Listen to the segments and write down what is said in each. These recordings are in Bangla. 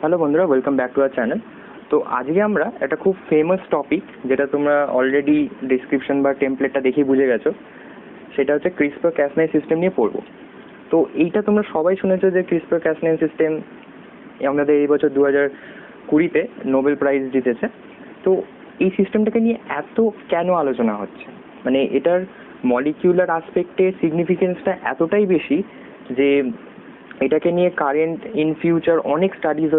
হ্যালো বন্ধুরা, welcome back to our channel. তো আজকে আমরা একটা খুব ফেমাস টপিক, যেটা তোমরা অলরেডি ডিসক্রিপশন বা টেমপ্লেটটা দেখেই বুঝে গেছো, সেটা হচ্ছে CRISPR-Cas9 সিস্টেম নিয়ে পড়বো। তো এইটা তোমরা সবাই শুনেছো যে CRISPR-Cas9 সিস্টেম আমাদের এই বছর 2020-তে নোবেল প্রাইজ জিতেছে। তো এই সিস্টেমটাকে নিয়ে এত কেন আলোচনা হচ্ছে, মানে এটার মলিকিউলার আসপেক্টে সিগনিফিকেন্সটা এতটাই বেশি যে এটাকে নিয়ে কারেন্ট ইন ফিউচার অনেক স্টাডিজ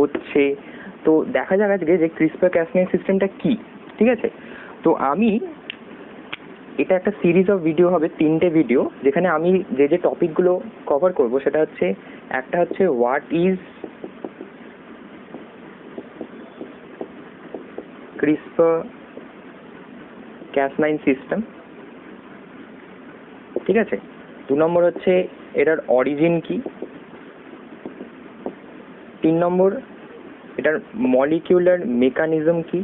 হচ্ছে। তো দেখা যাক আজকে যে CRISPR-Cas9 সিস্টেমটা কি, ঠিক আছে? তো আমি এটা একটা সিরিজ অফ ভিডিও হবে, 3টে ভিডিও, যেখানে আমি যে টপিকগুলো কভার করব সেটা হচ্ছে, একটা হচ্ছে হোয়াট ইজ CRISPR-Cas9 সিস্টেম, ঠিক আছে? 2 নম্বর হচ্ছে এটার অরিজিন কি, 3 নম্বর এটার মলিকিউলার মেকানিজম কি,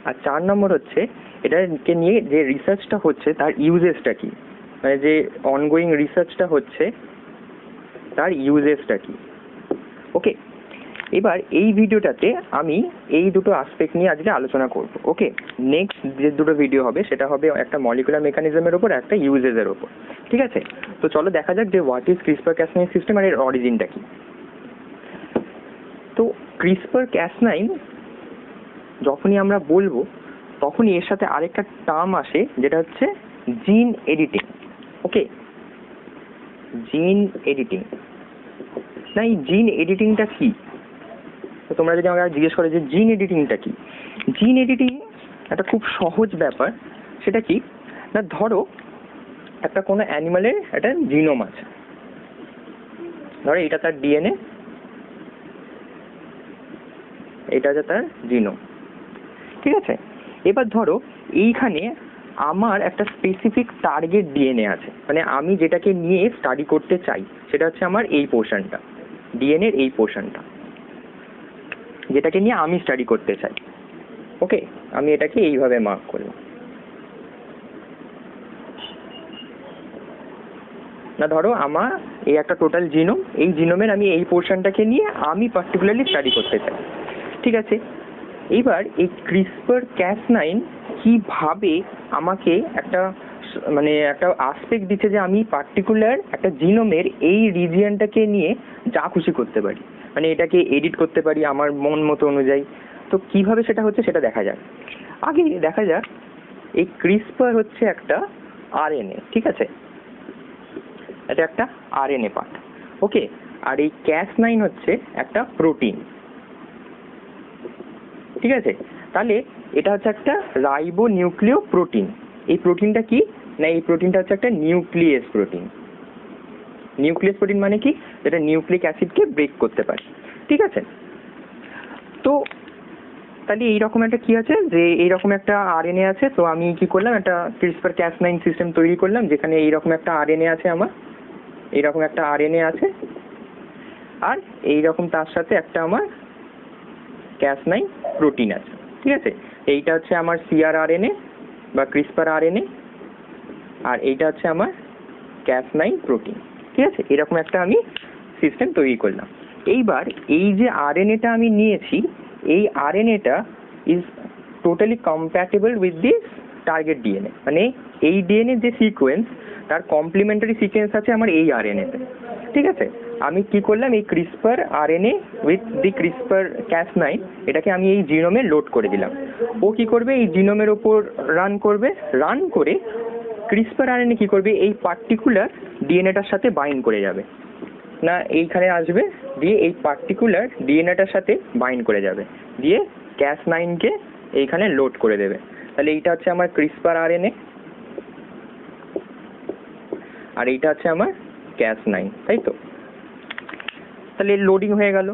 আর 4 নম্বর হচ্ছে এটাকে নিয়ে যে রিসার্চটা হচ্ছে তার ইউজেসটা কি, মানে যে অনগোয়িং রিসার্চটা হচ্ছে তার ইউজেসটা কি। ওকে, এবার এই ভিডিওটাতে আমি এই দুটো আসপেক্ট নিয়ে আজকে আলোচনা করব। ওকে, নেক্সট যে দুটো ভিডিও হবে সেটা হবে একটা মলিকুলার মেকানিজমের ওপর, একটা ইউজেসের ওপর, ঠিক আছে? তো চলো দেখা যাক যে হোয়াট ইজ CRISPR-Cas9 সিস্টেম আর এর অরিজিনটা কি। তো CRISPR-Cas9 যখনই আমরা বলবো তখনই এর সাথে আরেকটা টার্ম আসে, যেটা হচ্ছে জিন এডিটিং। ওকে, জিন এডিটিং। না, এই জিন এডিটিংটা কি? তো তোমরা যদি আমাকে জিজ্ঞেস করো যে জিন এডিটিংটা কি, জিন এডিটিং একটা খুব সহজ ব্যাপার। সেটা কি না, ধরো একটা কোনো অ্যানিমালের একটা জিনোম আছে, ধরো এটা তার ডিএনএ, এটা হচ্ছে তার জিনোম, ঠিক আছে? এবার ধরো এইখানে আমার একটা স্পেসিফিক টার্গেট ডিএনএ আছে, মানে আমি যেটাকে নিয়ে স্টাডি করতে চাই সেটা হচ্ছে আমার এই পোর্শনটা, ডিএনএর এই পোর্শনটা, যেটাকে নিয়ে আমি স্টাডি করতে চাই। ওকে, আমি এটাকে এইভাবে মার্ক করলাম। না, ধরো আমার এই একটা টোটাল জিনোম, এই জিনোমের আমি এই পোর্শনটাকে নিয়ে আমি পার্টিকুলারলি স্টাডি করতে চাই, ঠিক আছে? এইবার এই CRISPR-Cas9 কিভাবে আমাকে একটা একটা আসপেক্ট দিচ্ছে যে আমি পার্টিকুলার একটা জিনোমের এই রিজিয়নটাকে নিয়ে যা খুশি করতে পারি, মানে এটাকে এডিট করতে পারি আমার মন মতো অনুযায়ী। তো কিভাবে সেটা হচ্ছে সেটা দেখা যাক। আগে দেখা যাক, এই CRISPR হচ্ছে একটা আরএনএ, ঠিক আছে? এটা একটা আরএনএ পার্ট। ওকে, আর এই Cas9 হচ্ছে একটা প্রোটিন, ঠিক আছে? তাহলে এটা হচ্ছে একটা রাইবো নিউক্লিয় প্রোটিন। এই প্রোটিনটা কি না, এই প্রোটিনটা হচ্ছে একটা নিউক্লিয়াস প্রোটিন। নিউক্লিয়াস প্রোটিন মানে কি, যেটা নিউক্লিক অ্যাসিডকে ব্রেক করতে পারে, ঠিক আছে? তো তাহলে এইরকম একটা কি আছে, যে এইরকম একটা আরএনএ আছে। তো আমি কি করলাম, একটা CRISPR-Cas9 সিস্টেম তৈরি করলাম, যেখানে এইরকম একটা আরএনএ আছে, আমার এইরকম একটা আরএনএ আছে, আর এইরকম তার সাথে একটা আমার Cas9 প্রোটিন আছে, ঠিক আছে? এইটা হচ্ছে আমার CRRNA বা CRISPR RNA, আর এইটা হচ্ছে আমার Cas9 প্রোটিন, ঠিক আছে? এরকম একটা আমি সিস্টেম তৈরি করলাম। এইবার এই যে আরএনএটা আমি নিয়েছি, এই আরএনএটা is totally compatible with this target DNA, মানে এই ডিএনএ যে সিকোয়েন্স তার কমপ্লিমেন্টারি সিকোয়েন্স আছে আমার এই আরএনএতে, ঠিক আছে? আমি কি করলাম, এই CRISPR RNA with the CRISPR-Cas9 এটাকে আমি এই জিনোমে লোড করে দিলাম। ও কি করবে, এই জিনোমের ওপর রান করবে, রান করে CRISPR RNA কি করবে, এই পার্টিকুলার ডিএনএটার সাথে বাইন্ড করে যাবে, না এইখানে আসবে, দিয়ে এই পার্টিকুলার ডিএনএটার সাথে বাইন্ড করে যাবে, দিয়ে Cas9কে এইখানে লোড করে দেবে। তাহলে এইটা হচ্ছে আমার CRISPR RNA, আর এইটা হচ্ছে আমার Cas9, তাই তো? তাহলে লোডিং হয়ে গেল।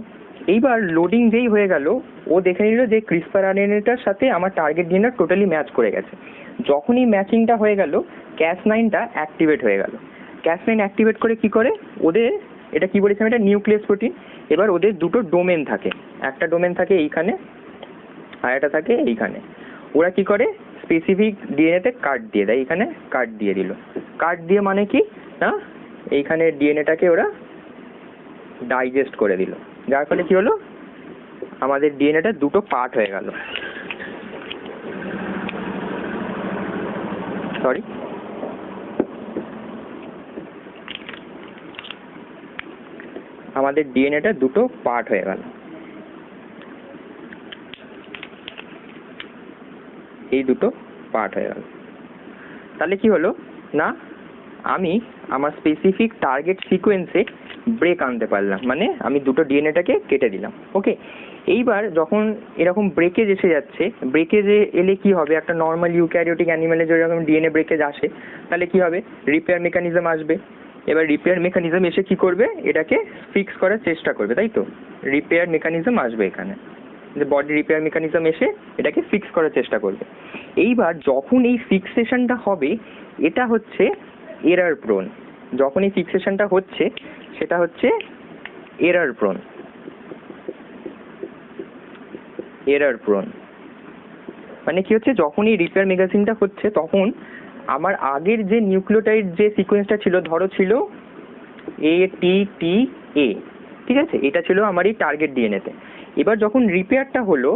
এইবার লোডিং যেই হয়ে গেল, ও দেখে নিল যে CRISPR RNAটার সাথে আমার টার্গেট ডিএনএ টোটালি ম্যাচ করে গেছে। যখনই ম্যাচিংটা হয়ে গেল, Cas9টা অ্যাক্টিভেট হয়ে গেল। Cas9 অ্যাক্টিভেট করে কি করে, ওদের এটা কি বলেছিলাম, এটা নিউক্লিয়াস প্রোটিন। এবার ওদের দুটো ডোমেন থাকে, একটা ডোমেন থাকে এইখানে, আর একটা থাকে এইখানে। ওরা কি করে, স্পেসিফিক ডিএনএতে কাট দিয়ে দেয়, এখানে কাট দিয়ে দিল। কাট দিয়ে মানে কি না, এইখানে ডিএনএটাকে ওরা ডাইজেস্ট করে দিল, যার ফলে কি হলো আমাদের ডিএনএটা দুটো পার্ট হয়ে গেল। সরি, আমাদের ডিএনএটা দুটো পার্ট হয়ে গেল। এই দুটো পার্ট হয়ে গেল। তাহলে কি হলো না, আমি আমার স্পেসিফিক টার্গেট সিকোয়েন্সে ব্রেক আনতে পারলাম, মানে আমি দুটো ডিএনএটাকে কেটে দিলাম। ওকে, এইবার যখন এরকম ব্রেকেজ এসে যাচ্ছে, ব্রেকেজে এলে কি হবে, একটা নর্মাল ইউক্যারিওটিক অ্যানিমেলে যেরকম ডিএনএ ব্রেকেজ আসে, তাহলে কি হবে, রিপেয়ার মেকানিজম আসবে। এবার রিপেয়ার মেকানিজম এসে কি করবে, এটাকে ফিক্স করার চেষ্টা করবে, তাই তো? রিপেয়ার মেকানিজম আসবে এখানে, যে বডি রিপেয়ার মেকানিজম এসে এটাকে ফিক্স করার চেষ্টা করবে। এইবার যখন এই ফিক্সেশনটা হবে, এটা হচ্ছে এরার প্রোন। যখন এই ফিক্সেশনটা হচ্ছে সেটা হচ্ছে এরার প্রোন। এরার প্রোন মানে কি হচ্ছে, যখন এই রিপেয়ার মেকানিজমটা হচ্ছে তখন আমার আগের যে নিউক্লিওটাইড যে সিকোয়েন্সটা ছিল, ধরো ছিল ATTA, ঠিক আছে, এটা ছিল আমার এই টার্গেট ডিএনএতে। এবার যখন রিপেয়ারটা হলো,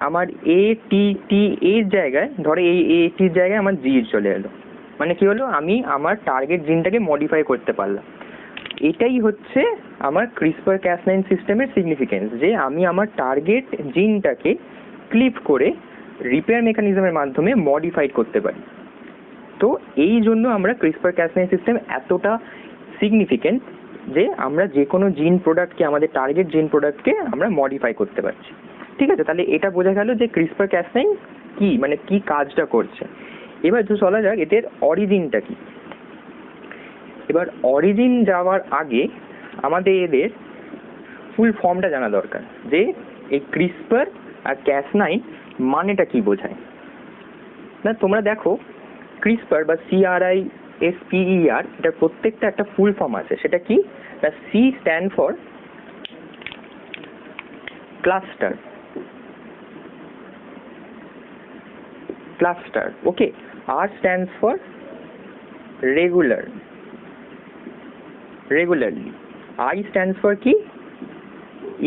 আমার ATTA এর জায়গায়, ধরো এই ATর জায়গায় আমার G চলে এলো, মানে কি হলো, আমি আমার টার্গেট জিনটাকে মডিফাই করতে পারলাম। এটাই হচ্ছে আমার ক্রিসপার ক্যাস9 সিস্টেমের সিগনিফিকেন্স, যে আমি আমার টার্গেট জিনটাকে ক্লিপ করে রিপেয়ার মেকানিজমের মাধ্যমে মডিফাইড করতে পারি। তো এই জন্য আমরা ক্রিসপার ক্যাস9 সিস্টেম এতটা সিগনিফিকেন্ট, যে আমরা যে কোনো জিন প্রোডাক্টকে, আমাদের টার্গেট জিন প্রোডাক্টকে আমরা মডিফাই করতে পারছি। ঠিক আছে, তাহলে এটা বোঝা গেল যে ক্রিসপার ক্যাস9 কি, মানে কি কাজটা করছে। এবার তো চলা যাক এদের অরিজিনটা কি। এবার অরিজিন যাওয়ার আগে আমাদের এদের ফুল ফর্মটা জানা দরকার, যে এই ক্রিসপার আর ক্যাস9 মানেটা কি বোঝায়। না তোমরা দেখো, ক্রিসপার বা CRISPER, এটার প্রত্যেকটা একটা ফুল ফর্ম আছে। সেটা কি, না C stand for cluster, cluster, okay. R stands for regular, regularly. I stands for কি,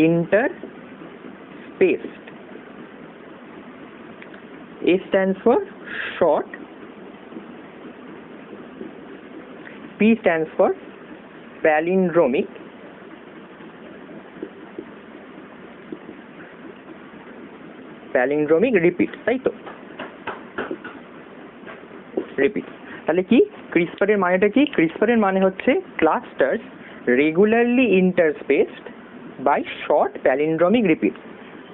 interspaced. A stands for short. P stands for palindromic. palindromic repeat, তাই তো? রিপিট। তাহলে কি ক্রিসপারের মানেটা কি? ক্রিসপারের মানে হচ্ছে clusters regularly interspaced by short palindromic repeat.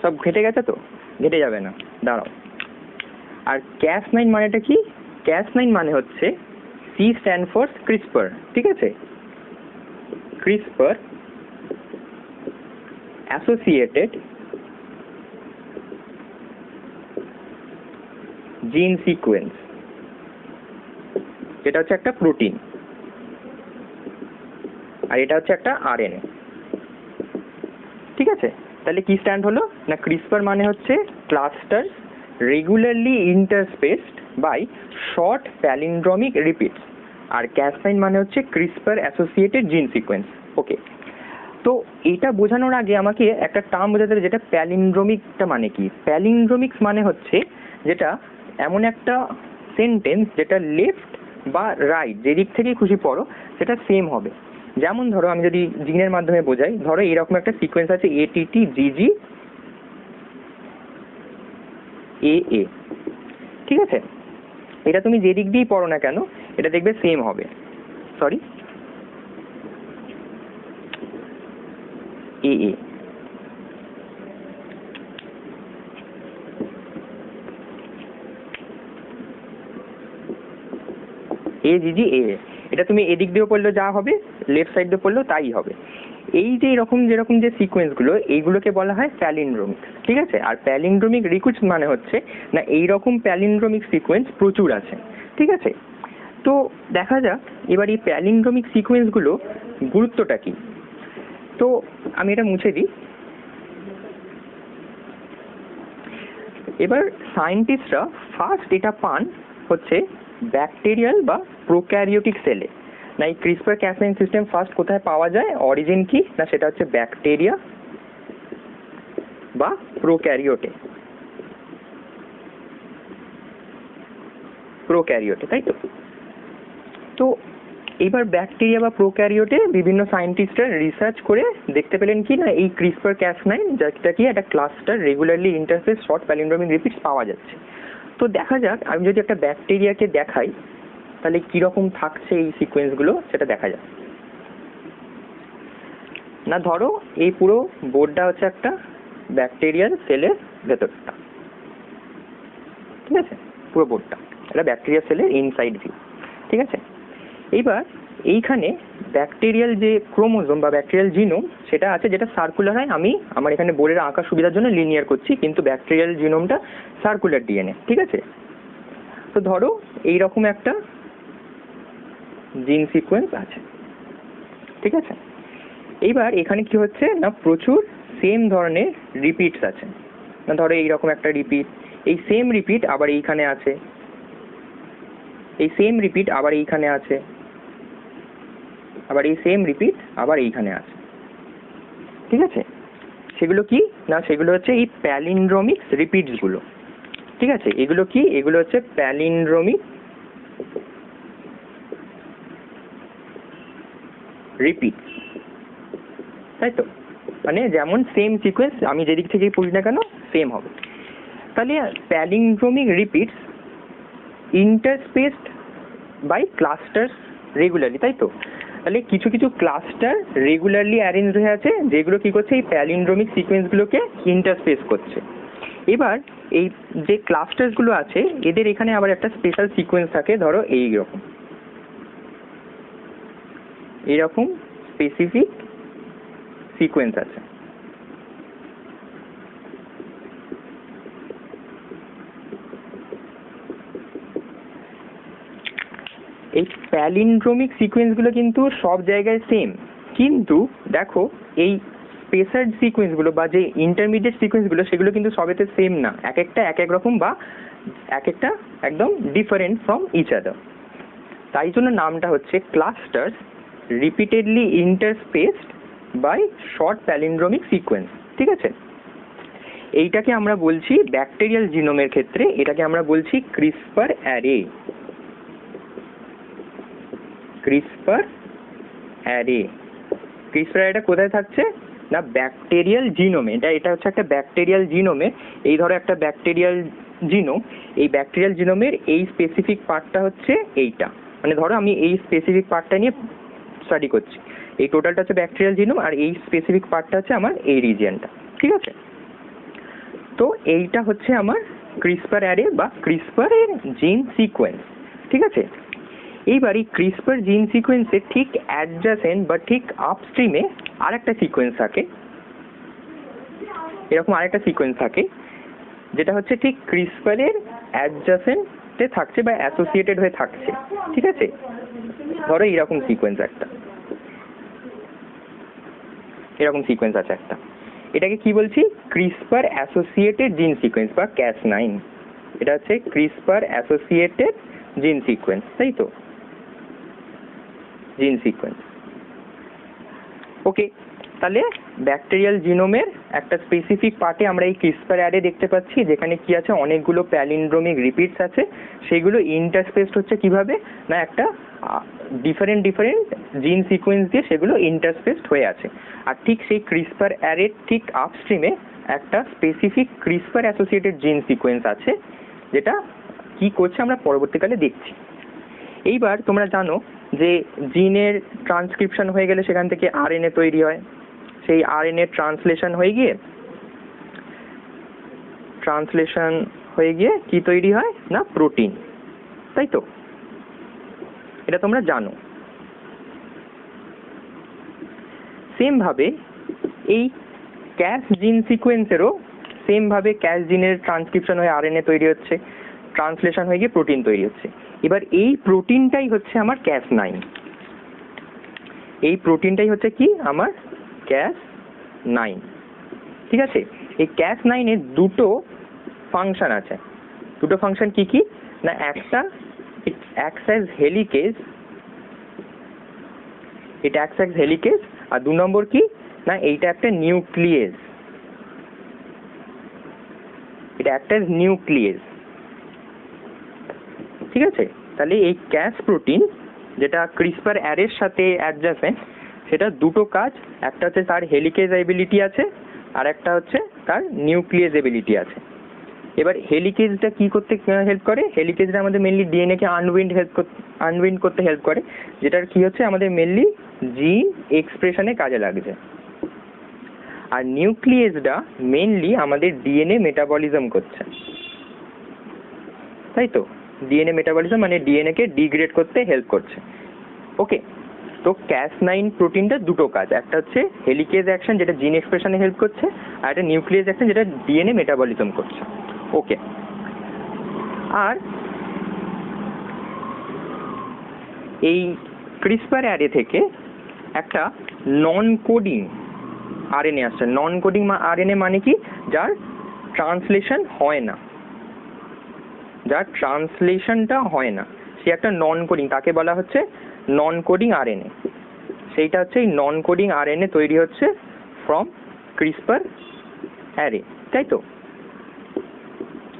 সব ঘেটে গেছে তো? ঘেটে যাবে না, দাঁড়াও। আর ক্যাস9 মানেটা কি? ক্যাস9 মানে হচ্ছে C স্ট্যান্ড ফর ক্রিসপার, ঠিক আছে, ক্রিসপার অ্যাসোসিয়েটেড জিন সিকোয়েন্স, যেটা হচ্ছে একটা প্রোটিন, আর এটা হচ্ছে একটা RNA, ঠিক আছে। তাহলে কি স্ট্যান্ড হলো না, ক্রিসপার মানে হচ্ছে cluster regularly interspaced by short palindromic repeats, আর ক্যাস9 মানে হচ্ছে CRISPR associated gene sequence. Okay, তো এটা বোঝানোর আগে আমাকে একটা টার্ম বোঝাতে হবে, যেটা প্যালিন্ড্রমিকটা মানে কি। প্যালিন্ড্রমিক্স মানে হচ্ছে যেটা এমন একটা সেন্টেন্স যেটা লেফট বা রাইট যেদিক থেকেই খুশি পড়ো সেটা সেম হবে। যেমন ধরো আমি যদি জিনের মাধ্যমে বোঝাই, ধরো এরকম একটা সিকোয়েন্স আছে ATTGGAA, ঠিক আছে, এটা তুমি যেদিক দিয়েই পড়ো না কেন এটা দেখবে সেম হবে। সরি, AA, AGGAA, এটা তুমি এদিক দিয়ে পড়লেও যা হবে, লেফট সাইড দিয়ে পড়লেও তাই হবে। এই যে যেরকম যে সিকোয়েন্সগুলো, এইগুলোকে বলা হয় প্যালিন্ড্রোমিক, ঠিক আছে। আর প্যালিন্ড্রোমিক রিকুইটস মানে হচ্ছে না এইরকম প্যালিন্ড্রোমিক সিকোয়েন্স প্রচুর আছে, ঠিক আছে। তো দেখা যাক এবার এই প্যালিন্ড্রোমিক সিকোয়েন্সগুলো গুরুত্বটা কি। তো আমি এটা মুছে দিই। এবার সায়েন্টিস্টরা ফার্স্ট এটা পান হচ্ছে ব্যাকটেরিয়াল বা প্রোক্যারিওটিক সেলে। না এই ক্রিসপার ক্যাস9 সিস্টেম ফার্স্ট কোথায় পাওয়া যায়, অরিজিন কি না সেটা হচ্ছে ব্যাকটেরিয়া বা প্রোক্যারিওটে, তাই তো। তো এইবার ব্যাকটেরিয়া বা প্রোক্যারিওটে বিভিন্ন সায়েন্টিস্টরা রিসার্চ করে দেখতে পেলেন কি না এই ক্রিসপার ক্যাস9 যেটা কি একটা cluster regularly interface short প্যালিন্ড্রোমিক repeats পাওয়া যাচ্ছে। তো দেখা যাক আমি যদি একটা ব্যাকটেরিয়াকে দেখাই তাহলে কিরকম থাকছে এই সিকোয়েন্সগুলো সেটা দেখা যাক। না ধরো এই পুরো বোর্ডটা হচ্ছে একটা ব্যাকটেরিয়ার সেলের ভেতরটা, ঠিক আছে, পুরো বোর্ডটা একটা ব্যাকটেরিয়া সেলের ইনসাইড ভিউ, ঠিক আছে। এইবার এইখানে ব্যাকটেরিয়াল যে ক্রোমোজোম বা ব্যাকটেরিয়াল জিনোম সেটা আছে যেটা সার্কুলার হয়, আমি আমার এখানে বোর্ডের আঁকার সুবিধার জন্য লিনিয়ার করছি, কিন্তু ব্যাকটেরিয়াল জিনোমটা সার্কুলার ডিএনএ, ঠিক আছে। তো ধরো এইরকম একটা জিন সিকোয়েন্স আছে, ঠিক আছে। এইবার এখানে কি হচ্ছে না প্রচুর সেম ধরনের রিপিটস আছে, না ধরো এইরকম একটা রিপিট, এই সেম রিপিট আবার এইখানে আছে, এই সেম রিপিট আবার এইখানে আছে, আবার এই সেম রিপিট আবার এইখানে আছে, ঠিক আছে। সেগুলো কি না সেগুলো হচ্ছে এই প্যালিন্ড্রোমিক রিপিটস গুলো, ঠিক আছে। এগুলো কি, এগুলো হচ্ছে প্যালিন্ড্রোমিক রিপিট, তাই তো। মানে যেমন সেম সিকোয়েন্স আমি যেদিক থেকে পড়ি না কেন সেম হবে। তাহলে palindromic repeats interspaced by clusters regularly, তাই তো। তাহলে কিছু কিছু ক্লাস্টার রেগুলারলি অ্যারেঞ্জ হয়ে আছে যেগুলো কি করছে এই প্যালিন্ড্রোমিক সিকোয়েন্সগুলোকে ইন্টারস্পেস করছে। এবার এই যে ক্লাস্টারসগুলো আছে এদের এখানে আবার একটা স্পেশাল সিকোয়েন্স থাকে, ধরো এইরকম স্পেসিফিক সিকোয়েন্স আছে। এই প্যালিন্ড্রোমিক সিকোয়েন্সগুলো কিন্তু সব জায়গায় সেম, কিন্তু দেখো এই স্পেসার্ড সিকোয়েন্সগুলো বা যে ইন্টারমিডিয়েট সিকোয়েন্সগুলো সেগুলো কিন্তু সবেতে সেম না, এক একটা এক এক রকম বা এক একটা একদম ডিফারেন্ট ফ্রম ইচ আদার। তাই জন্য নামটা হচ্ছে clusters repeatedly interspaced by short palindromic sequence, ঠিক আছে। এইটাকে আমরা বলছি ব্যাকটেরিয়াল জিনোমের ক্ষেত্রে এটাকে আমরা বলছি ক্রিসপার অ্যারে। ক্রিসপার অ্যারেটা কোথায় থাকছে না ব্যাকটেরিয়াল জিনোমে। এটা হচ্ছে একটা ব্যাকটেরিয়াল জিনোমে, এই ধরো একটা ব্যাকটেরিয়াল জিনোম, এই ব্যাকটেরিয়াল জিনোমের এই স্পেসিফিক পার্টটা হচ্ছে এইটা, মানে ধরো আমি এই স্পেসিফিক পার্টটা নিয়ে স্টাডি করছি, এই টোটালটা হচ্ছে ব্যাকটেরিয়াল জিনোম আর এই স্পেসিফিক পার্টটা হচ্ছে আমার এই রিজিয়নটা, ঠিক আছে। তো এইটা হচ্ছে আমার ক্রিসপার অ্যারে বা ক্রিসপারের জিন সিকোয়েন্স, ঠিক আছে। এইবার এই ক্রিসপার জিন সিকোয়েন্সের ঠিক অ্যাডজাসেন্ট বা ঠিক আপস্ট্রিমে আরেকটা সিকোয়েন্স থাকে, এরকম আরেকটা সিকোয়েন্স থাকে যেটা হচ্ছে ঠিক ক্রিসপারের অ্যাডজাসেন্টে থাকছে বা অ্যাসোসিয়েটেড হয়ে থাকছে, ঠিক আছে। ধরো এরকম সিকোয়েন্স একটা, এরকম সিকোয়েন্স আছে একটা, এটাকে কি বলছি ক্রিসপার অ্যাসোসিয়েটেড জিন সিকোয়েন্স বা ক্যাস9। এটা হচ্ছে ক্রিসপার অ্যাসোসিয়েটেড জিন সিকোয়েন্স, তাই তো, জিন সিকোয়েন্স। ওকে, তাহলে ব্যাকটেরিয়াল জিনোমের একটা স্পেসিফিক পার্টে আমরা এই ক্রিসপার অ্যারে দেখতে পাচ্ছি যেখানে কি আছে অনেকগুলো প্যালিন্ড্রোমিক রিপিটস আছে, সেগুলো ইন্টারস্পেসড হচ্ছে কিভাবে না একটা ডিফারেন্ট জিন সিকোয়েন্স দিয়ে সেগুলো ইন্টারস্পেসড হয়ে আছে। আর ঠিক সেই ক্রিসপার অ্যারের ঠিক আপস্ট্রিমে একটা specific CRISPR associated gene sequence আছে যেটা কি করছে আমরা পরবর্তীকালে দেখছি। এইবার তোমরা জানো যে জিনের ট্রান্সক্রিপশন হয়ে গেলে সেখান থেকে আরএনএ তৈরি হয়, সেই আরএনএ ট্রান্সলেশন হয়ে গিয়ে কি তৈরি হয় না প্রোটিন, তাই তো। এটা তোমরা জানো। সেম ভাবে এই ক্যাস জিন সিকোয়েন্সেরও সেম ভাবে ক্যাস জিনের ট্রান্সক্রিপশন হয়ে আরএনএ তৈরি হচ্ছে, ট্রান্সলেশন হয়ে গিয়ে প্রোটিন তৈরি হচ্ছে। এবার এই প্রোটিনটাই হচ্ছে আমার ক্যাস9, এই প্রোটিনটাই হচ্ছে কি আমার ক্যাস9, ঠিক আছে। এই ক্যাস9-এর দুটো ফাংশন আছে, দুটো ফাংশন কি কি না একটা ইট অ্যাক্টস অ্যাজ হেলিকেজ এটা অ্যাক্টস অ্যাজ হেলিকেজ। আর 2 নম্বর কি না এইটা একটা নিউক্লিয়েস, এটা একটা নিউক্লিয়েস, ঠিক আছে। তাহলে এই ক্যাস প্রোটিন যেটা ক্রিসপার অ্যারের সাথে অ্যাডজাসেন্ট, সেটা দুটো কাজ, একটা হচ্ছে তার হেলিকেজ এবিলিটি আছে আর একটা হচ্ছে তার নিউক্লিয়েস এবিলিটি আছে। এবার হেলিকেজটা কি করতে হেল্প করে? হেলিকেজটা আমাদের মেনলি ডিএনএ কে আনউইন্ড করতে হেল্প করে, যেটার কি হচ্ছে আমাদের মেনলি জিন এক্সপ্রেশনে কাজে লাগছে। আর নিউক্লিয়েসটা মেনলি আমাদের ডিএনএ মেটাবলিজম করছে, তাই তো। ডিএনএ মেটাবলিজম মানে ডিএনএ কে ডিগ্রেড করতে হেল্প করছে। ওকে, তো Cas9 প্রোটিনটা দুটো কাজ, একটা হচ্ছে হেলিকেজ অ্যাকশন যেটা জিন এক্সপ্রেশনে হেল্প করছে, আর একটা নিউক্লিয়েস অ্যাকশন যেটা ডিএনএ মেটাবলিজম করছে। ওকে, আর এই ক্রিসপার অ্যারে থেকে একটা নন কোডিং আরএনএ আসছে। নন কোডিং আরএনএ মানে কি? যার ট্রান্সলেশন হয় না, যার ট্রান্সলেশনটা হয় না, সে একটা নন কোডিং, তাকে বলা হচ্ছে নন কোডিং আরএনএ। সেইটা হচ্ছে এই নন কোডিং আরএনএ তৈরি হচ্ছে ফ্রম ক্রিসপার অ্যারে, তাই তো।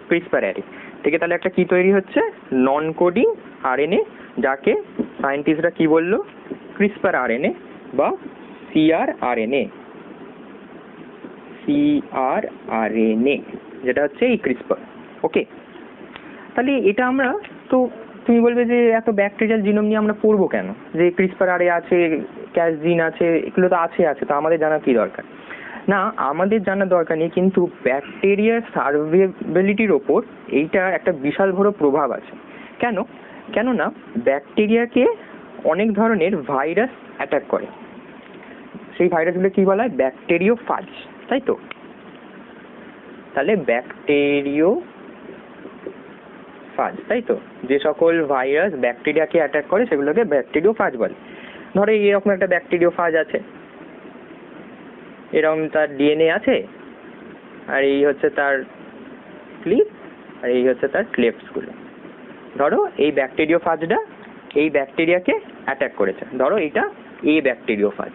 ক্রিসপার অ্যারে থেকে তাহলে একটা কি তৈরি হচ্ছে? নন কোডিং আরএনএ, যাকে সায়েন্টিস্টরা কি বললো? ক্রিসপার আরএনএ বা সিআরআরএনএ। সিআরআরএনএ যেটা হচ্ছে এই ক্রিসপার। ওকে, তাহলে এটা আমরা তো, তুমি বলবে যে এত ব্যাকটেরিয়াল জিনোম নিয়ে আমরা পড়বো কেন? যে ক্রিসপার আরে আছে, ক্যাস জিন আছে, এগুলো তো আছে, তো আমাদের জানা কি দরকার? না, আমাদের জানার দরকার নেই, কিন্তু ব্যাকটেরিয়ার সার্ভাইভেবিলিটির ওপর এইটা একটা বিশাল বড় প্রভাব আছে। কেন? কেননা ব্যাকটেরিয়াকে অনেক ধরনের ভাইরাস অ্যাটাক করে। সেই ভাইরাসগুলো কি বলা হয়? ব্যাকটেরিওফাজ, তাই তো। তাহলে ব্যাকটেরিওফাজ, তাই তো। যে সকল ভাইরাস ব্যাকটেরিয়াকে অ্যাটাক করে সেগুলোকে ব্যাকটেরিওফাজ বলে। ধরো এরকম একটা ব্যাকটেরিওফাজ আছে, এরকম তার ডিএনএ আছে, আর এই হচ্ছে তার ক্লিপ, আর এই হচ্ছে তার ক্লেপসগুলো। ধরো এই ব্যাকটেরিওফাজটা এই ব্যাকটেরিয়াকে অ্যাটাক করেছে। ধরো এটা এ ব্যাকটেরিওফাজ,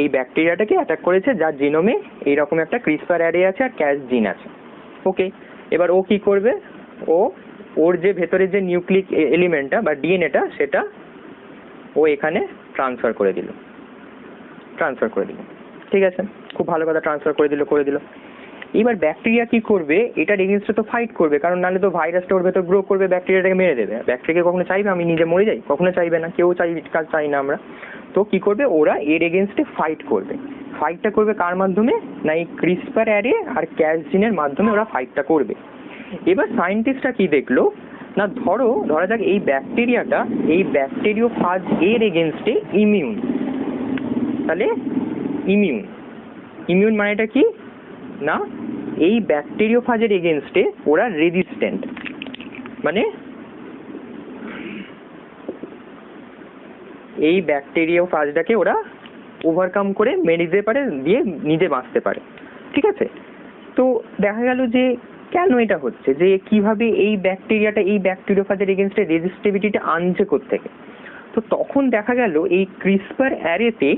এই ব্যাকটেরিয়াটাকে অ্যাটাক করেছে, যার জিনোমে এইরকম একটা ক্রিসপার অ্যারে আছে আর ক্যাস জিন আছে। ওকে, এবার ও কি করবে? ওর যে ভেতরে যে নিউক্লিক এলিমেন্টটা বা ডিএনএটা, সেটা ও এখানে ট্রান্সফার করে দিল। ঠিক আছে, খুব ভালো কথা, ট্রান্সফার করে দিল। এবার ব্যাকটেরিয়া কি করবে? এটার এগেইনস্টে তো ফাইট করবে, কারণ নাহলে তো ভাইরাসটা ওর ভেতর গ্রো করবে, ব্যাকটেরিয়াটাকে মেরে দেবে। ব্যাকটেরিয়া কখনো চাইবে আমি নিজে মরে যাই? কখনো চাইবে না, কেউ চাই না আমরা। তো কি করবে? ওরা এর এগেইনস্টে ফাইট করবে। ফাইটটা করবে কার মাধ্যমে? না এই ক্রিসপার অ্যারে আর ক্যাস জিনের মাধ্যমে ওরা ফাইটটা করবে। এবার সায়েন্টিস্টরা কি দেখলো না, ধরা যাক এই ব্যাকটেরিয়াটা এই ব্যাকটেরিওফাজ এর এগেইনস্টে ইমিউন। তাহলে ইমিউন মানেটা কি? না এই ব্যাকটেরিওফাজের এগেইনস্টে ওরা রেজিস্ট্যান্ট, মানে এই ব্যাকটেরিওফাজটাকে ওরা ওভারকাম করে মেরে দিতে পারে, দিয়ে নিজে বাঁচতে পারে। ঠিক আছে, তো দেখা গেল যে কেন এটা হচ্ছে, যে কিভাবে এই ব্যাকটেরিয়াটা এই ব্যাকটেরিওফাজের এগেইনস্টে রেজিস্টিভিটিটা আনছে কোত্থেকে। তো তখন দেখা গেল এই ক্রিসপার অ্যারেতে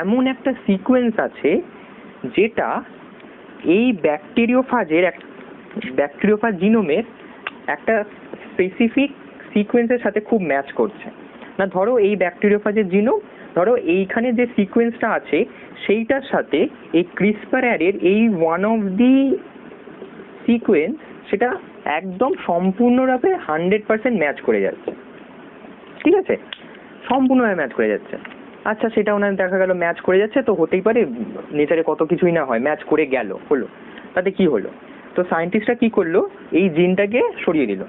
এমন একটা সিকোয়েন্স আছে যেটা এই ব্যাকটেরিওফাজ জিনোমের একটা স্পেসিফিক সিকোয়েন্সের সাথে খুব ম্যাচ করছে। না ধরো এই ব্যাকটেরিওফাজের জিনোম, ধরো এইখানে যে সিকোয়েন্সটা আছে সেইটার সাথে এই ক্রিসপার অ্যারের এই ওয়ান অফ দি সিকোয়েন্স, সেটা একদম সম্পূর্ণভাবে 100% ম্যাচ করে যাচ্ছে। ঠিক আছে, সম্পূর্ণভাবে ম্যাচ করে যাচ্ছে। আচ্ছা, সেটা ওনার দেখা গেল ম্যাচ করে যাচ্ছে, তো হতেই পারে, নেচারে কত কিছুই না হয়, ম্যাচ করে গেল, হলো, তাতে কি হলো? তো সায়েন্টিস্টরা কি করলো? এই জিনটাকে সরিয়ে দিল।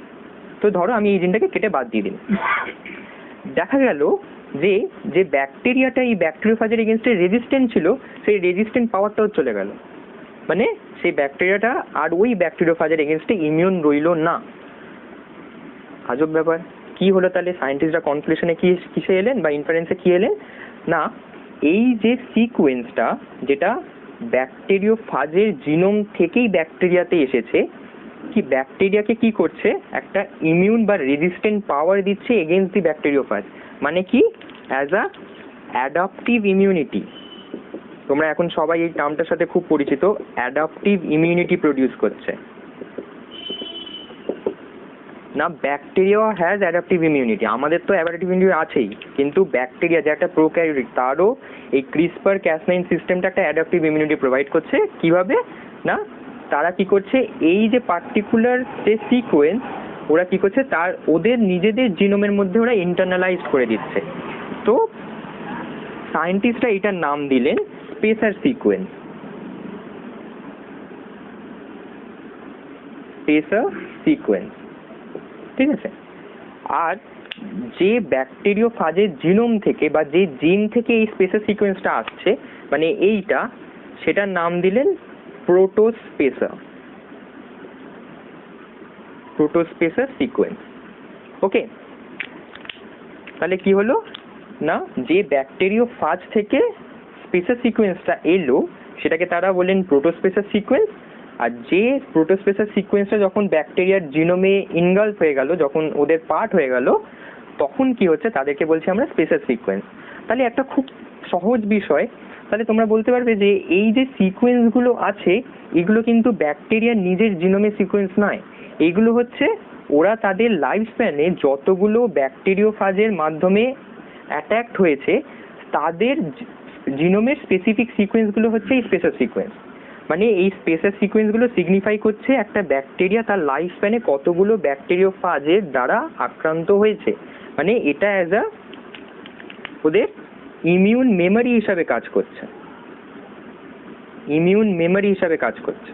তো ধরো আমি এই জিনটাকে কেটে বাদ দিয়ে দিলাম। দেখা গেল যে ব্যাকটেরিয়াটা এই ব্যাকটেরিওফাজের এগেইনস্টে রেজিস্ট্যান্ট ছিল, সেই রেজিস্ট্যান্ট পাওয়ারটাও চলে গেল। মানে সেই ব্যাকটেরিয়াটা আর ওই ব্যাকটেরিওফাজের এগেইনস্টে ইমিউন রইল না। আজব ব্যাপার। কি হলো তাহলে? সায়েন্টিস্টরা কনক্লুশনে কিসে এলেন বা ইনফারেন্সে কি এলেন? না এই যে সিকোয়েন্সটা যেটা ব্যাকটেরিওফাজের জিনোম থেকেই ব্যাকটেরিয়াতে এসেছে, কি ব্যাকটেরিয়াকে কি করছে, একটা ইমিউন বা রেজিস্ট্যান্ট পাওয়ার দিচ্ছে এগেইনস্ট দি ব্যাকটেরিওফাজ। মানে কি, অ্যাজ আ অ্যাডাপটিভ ইমিউনিটি। তোমরা এখন সবাই এই টার্মটার সাথে খুব পরিচিত, অ্যাডাপটিভ ইমিউনিটি প্রডিউস করছে না। ব্যাকটেরিয়া হ্যাজ অ্যাডাপটিভ ইমিউনিটি, আমাদের তো অ্যাডাপটিভ ইমিউনিটি আছেই, কিন্তু ব্যাকটেরিয়া যে একটা প্রোক্যারিওটিক তারও এই ক্রিসপার ক্যাস9 সিস্টেমটা একটা অ্যাডাপটিভ ইমিউনিটি প্রোভাইড করছে। কিভাবে না, তারা কি করছে, এই যে পার্টিকুলার যে সিকোয়েন্স ওরা কি করছে, তার ওদের নিজেদের জিনোমের মধ্যে ওরা ইন্টারনালাইজ করে দিচ্ছে। তো সায়েন্টিস্টরা এটার নাম দিলেন স্পেসার সিকোয়েন্স। স্পেসার সিকোয়েন্স, ঠিক আছে। আর যে ব্যাকটেরিওফাজের জিনোম থেকে বা যে জিন থেকে এই স্পেসার সিকোয়েন্সটা আসছে, মানে এইটা, সেটার নাম দিলেন প্রোটোস্পেসার। প্রোটোস্পেসার সিকোয়েন্স। ওকে, তাহলে কি হলো না, যে ব্যাকটেরিওফাজ থেকে স্পেসার সিকোয়েন্সটা এলো সেটাকে তারা বলেন প্রোটোস্পেসার সিকোয়েন্স। আর যে প্রোটোস্পেসার সিকোয়েন্সটা যখন ব্যাকটেরিয়ার জিনোমে ইনগালফ হয়ে গেল, যখন ওদের পার্ট হয়ে গেল, তখন কি হচ্ছে, তাদেরকে বলছি আমরা স্পেসার সিকোয়েন্স। তাহলে একটা খুব সহজ বিষয়, তাহলে তোমরা বলতে পারবে যে এই যে সিকোয়েন্সগুলো আছে এগুলো কিন্তু ব্যাকটেরিয়ার নিজের জিনোমের সিকোয়েন্স নয়, এইগুলো হচ্ছে ওরা তাদের লাইফ স্প্যানে যতগুলো ব্যাকটেরিওফাজের মাধ্যমে অ্যাট্যাক্ট হয়েছে তাদের জিনোমের স্পেসিফিক সিকোয়েন্সগুলো হচ্ছে এই স্পেসার সিকোয়েন্স। মানে এই স্পেসার সিকোয়েন্সগুলো সিগনিফাই করছে একটা ব্যাকটেরিয়া তার লাইফ স্প্যানে কতগুলো ব্যাকটেরিওফাজের দ্বারা আক্রান্ত হয়েছে। মানে এটা অ্যাজ আ ওদের ইমিউন মেমোরি হিসাবে কাজ করছে, ইমিউন মেমোরি হিসাবে কাজ করছে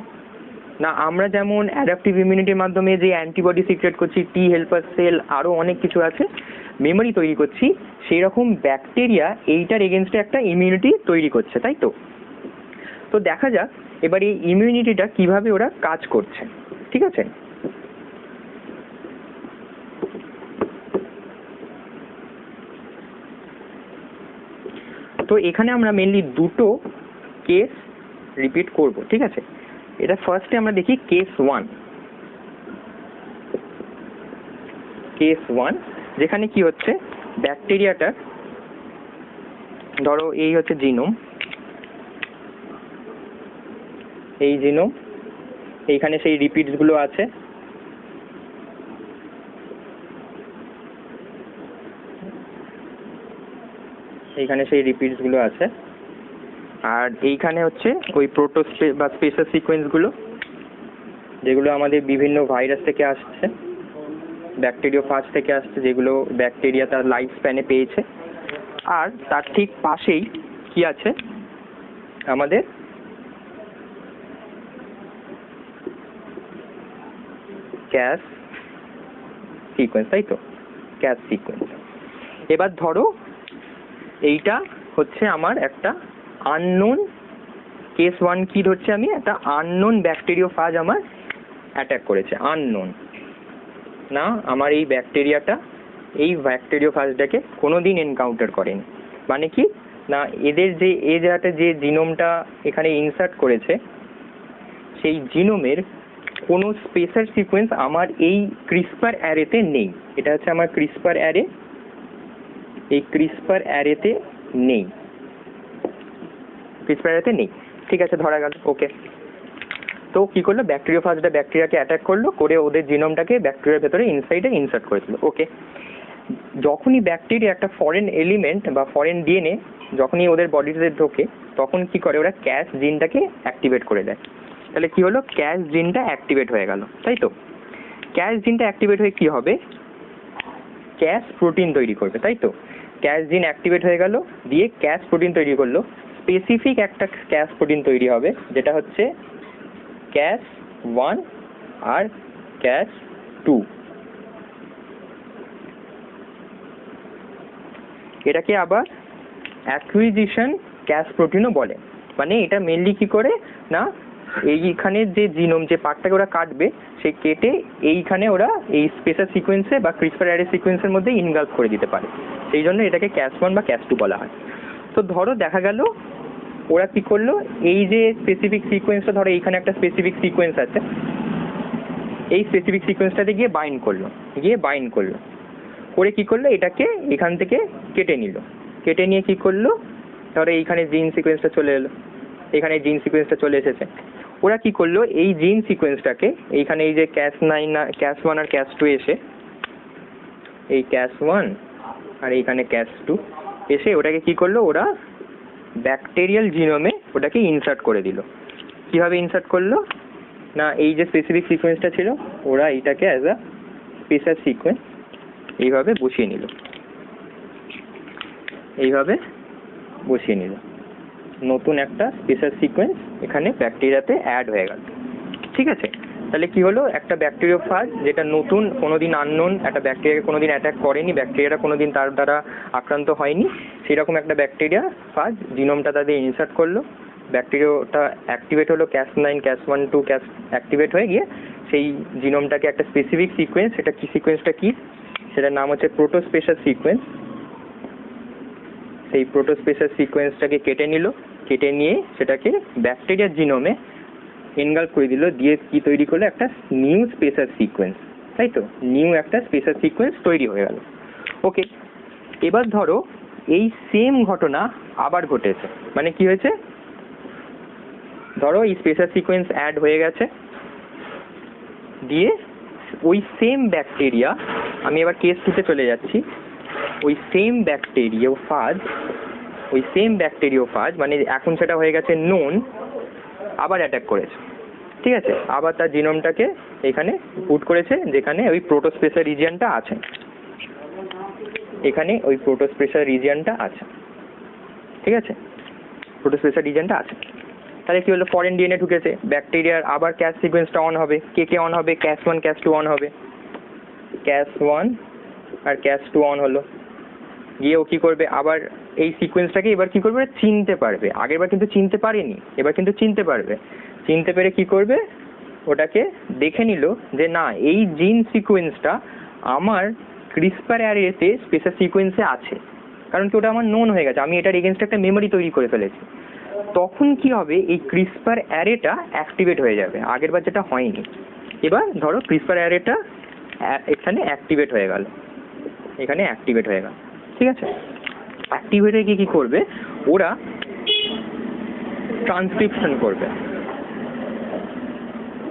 না। আমরা যেমন অ্যাডাপটিভ ইমিউনিটির মাধ্যমে যে অ্যান্টিবডি সিক্রেট করছি, টি হেল্পার সেল, আরও অনেক কিছু আছে, মেমোরি তৈরি করছি, সেই রকম ব্যাকটেরিয়া এইটার এগেনস্টে একটা ইমিউনিটি তৈরি করছে, তাই তো। তো দেখা যাক এবার এই ইমিউনিটিটা কিভাবে ওরা কাজ করছে, ঠিক আছে। তো এখানে আমরা মেনলি দুটো কেস রিপিট করব, ঠিক আছে। এটা ফার্স্টে আমরা দেখি কেস 1। কেস 1 যেখানে কি হচ্ছে, ব্যাকটেরিয়াটা ধরো এই হচ্ছে জিনোম, এই জিনোম, এইখানে সেই রিপিটসগুলো আছে, এইখানে সেই রিপিটসগুলো আছে, আর এইখানে হচ্ছে ওই প্রোটোস্পেস বা স্পেসার সিকোয়েন্সগুলো যেগুলো আমাদের বিভিন্ন ভাইরাস থেকে আসছে, ব্যাকটেরিওফাজ থেকে আসছে, যেগুলো ব্যাকটেরিয়া তার লাইফ স্প্যানে পেয়েছে। আর তার ঠিক পাশেই কি আছে, আমাদের ক্যাস সিকোয়েন্স, তাই তো, ক্যাস সিকোয়েন্স। এবার ধরো এইটা হচ্ছে আমার একটা আননোন, কেস 1 কি ধরছে আমি, একটা আননোন ব্যাকটেরিওফাজ আমার অ্যাটাক করেছে, আননোন না, আমার এই ব্যাকটেরিয়াটা এই ব্যাকটেরিওফাজটাকে কোনোদিন এনকাউন্টার করেনি। মানে কি না, এদের যে এই জায়গাটা যে জিনোমটা এখানে ইনসার্ট করেছে, সেই জিনোমের কোনো স্পেসার সিকোয়েন্স আমার এই ক্রিসপার অ্যারেতে নেই। এটা হচ্ছে আমার ক্রিসপার অ্যারে, এই ক্রিসপার অ্যারেতে নেই, ক্রিসপার অ্যারেতে নেই, ঠিক আছে, ধরা গেল। ওকে, তো কি করলো, ব্যাকটেরিওফাজটা ব্যাকটেরিয়াকে অ্যাটাক করলো, করে ওদের জিনোমটাকে ব্যাকটেরিয়ার ভেতরে ইনসাইডে ইনসার্ট করেছিল। ওকে, যখনই ব্যাকটেরিয়া একটা ফরেন এলিমেন্ট বা ফরেন ডিএনএ যখনই ওদের বডিতে ঢোকে, তখন কি করে, ওরা ক্যাস জিনটাকে অ্যাক্টিভেট করে দেয়। তাহলে কি হলো, ক্যাস জিনটা অ্যাক্টিভেট হয়ে গেল, তাই তো। ক্যাস জিনটা অ্যাক্টিভেট হয়ে কি হবে, ক্যাস প্রোটিন তৈরি করবে, তাই তো। ক্যাস জিন অ্যাক্টিভেট হয়ে গেল, দিয়ে ক্যাস প্রোটিন তৈরি করলো, স্পেসিফিক একটা ক্যাস প্রোটিন তৈরি হবে, যেটা হচ্ছে ক্যাস 1 আর ক্যাস 2। এটাকে আবার অ্যাকুইজিশন ক্যাস প্রোটিনও বলে। মানে এটা মেনলি কি করে না, এইখানে যে জিনোম যে পার্টটাকে ওরা কাটবে, সে কেটে এইখানে ওরা এই স্পেসার সিকোয়েন্সে বা ক্রিসপার অ্যারে সিকোয়েন্সের মধ্যে ইনগালফ করে দিতে পারে, সেই জন্য এটাকে ক্যাস 1 বা ক্যাস 2 বলা হয়। তো ধরো দেখা গেল ওরা কি করলো, এই যে স্পেসিফিক সিকোয়েন্সটা, ধরো এইখানে একটা স্পেসিফিক সিকোয়েন্স আছে, এই স্পেসিফিক সিকোয়েন্সটাতে গিয়ে বাইন্ড করলো করে কি করলো, এটাকে এখান থেকে কেটে নিল, কেটে নিয়ে কি করলো, ধরো এইখানে জিন সিকোয়েন্সটা চলে এলো, এখানে জিন সিকোয়েন্সটা চলে এসেছে। ওরা কি করলো, এই জিন সিকোয়েন্সটাকে এইখানে এই যে ক্যাস1 আর ক্যাস2 এসে, এই ক্যাস1 আর এইখানে ক্যাস2 এসে ওটাকে কি করলো, ওরা ব্যাকটেরিয়াল জিনোমে ওটাকে ইনসার্ট করে দিল। কিভাবে ইনসার্ট করলো না, এই যে স্পেসিফিক সিকোয়েন্সটা ছিল ওরা এইটাকে অ্যাজ আ স্পেশাল সিকোয়েন্স এইভাবে বসিয়ে নিল, নতুন একটা স্পেশাল সিকোয়েন্স এখানে ব্যাকটেরিয়াতে অ্যাড হয়ে গেল। ঠিক আছে, তাহলে কি হলো, একটা ব্যাকটেরিওফাজ যেটা নতুন, কোনোদিন আননোন, একটা ব্যাকটেরিয়াকে কোনোদিন অ্যাটাক করেনি, ব্যাকটেরিয়াটা কোনোদিন তার দ্বারা আক্রান্ত হয়নি, সেরকম একটা ব্যাকটেরিয়া ফাজ জিনোমটা তাদের ইনসার্ট করলো, ব্যাকটেরিয়াটা অ্যাক্টিভেট হলো, ক্যাস9 ক্যাস1 2 ক্যাস অ্যাক্টিভেট হয়ে গিয়ে সেই জিনোমটাকে একটা স্পেসিফিক সিকোয়েন্স, সেটা কি সিকোয়েন্সটা কি, সেটার নাম হচ্ছে প্রোটোস্পেশাল সিকোয়েন্স। সেই প্রোটোস্পেশাল সিকোয়েন্সটাকে কেটে নিল, কেটে নিয়ে সেটাকে ব্যাকটেরিয়ার জিনোমে এনগাল্ফ করে দিল, দিয়ে কি তৈরি করলো, একটা নিউ স্পেশাল সিকোয়েন্স, তাই তো, নিউ একটা স্পেশাল সিকোয়েন্স তৈরি হয়ে গেল। ওকে, এবার ধরো এই সেম ঘটনা আবার ঘটেছে, মানে কি হয়েছে, ধরো এই স্পেশাল সিকোয়েন্স অ্যাড হয়ে গেছে, দিয়ে ওই সেম ব্যাকটেরিয়া, আমি এবার কেস 2-তে চলে যাচ্ছি, ওই সেম ব্যাকটেরিওফাজ মানে এখন সেটা হয়ে গেছে নোন, আবার অ্যাটাক করেছে। ঠিক আছে, আবার তার জিনোমটাকে এখানে পুট করেছে, যেখানে ওই প্রোটোস্পেশাল রিজিয়নটা আছে, এখানে ওই প্রোটোস্পেশাল রিজিয়নটা আছে। ঠিক আছে, প্রোটোস্পেশাল রিজিয়নটা আছে। তাহলে কি হলো, ফরেন ডিএনএ ঢুকেছে, ব্যাকটেরিয়ার আবার ক্যাস সিকোয়েন্সটা অন হবে, কে অন হবে, ক্যাস1 ক্যাস2 অন হবে, ক্যাস1 আর ক্যাস2 অন হলো, গিয়ে ও কি করবে, আবার এই সিকোয়েন্সটাকে এবার কি করবে, চিনতে পারবে, আগেরবার কিন্তু চিনতে পারেনি, এবার কিন্তু চিনতে পারবে, চিনতে পেরে কি করবে, ওটাকে দেখে নিল যে না, এই জিন সিকোয়েন্সটা আমার ক্রিসপার অ্যারেতে স্পেশাল সিকোয়েন্সে আছে, কারণ কি ওটা আমার নোন হয়ে গেছে, আমি এটার এগেনস্টে একটা মেমোরি তৈরি করে ফেলেছি। তখন কি হবে, এই ক্রিসপার অ্যারেটা অ্যাক্টিভেট হয়ে যাবে, আগেরবার যেটা হয়নি। এবার ধরো ক্রিসপার অ্যারেটা এখানে অ্যাক্টিভেট হয়ে গেল, ঠিক আছে, অ্যাক্টিভেট হয়ে গিয়ে কি করবে, ওরা ট্রান্সক্রিপশন করবে,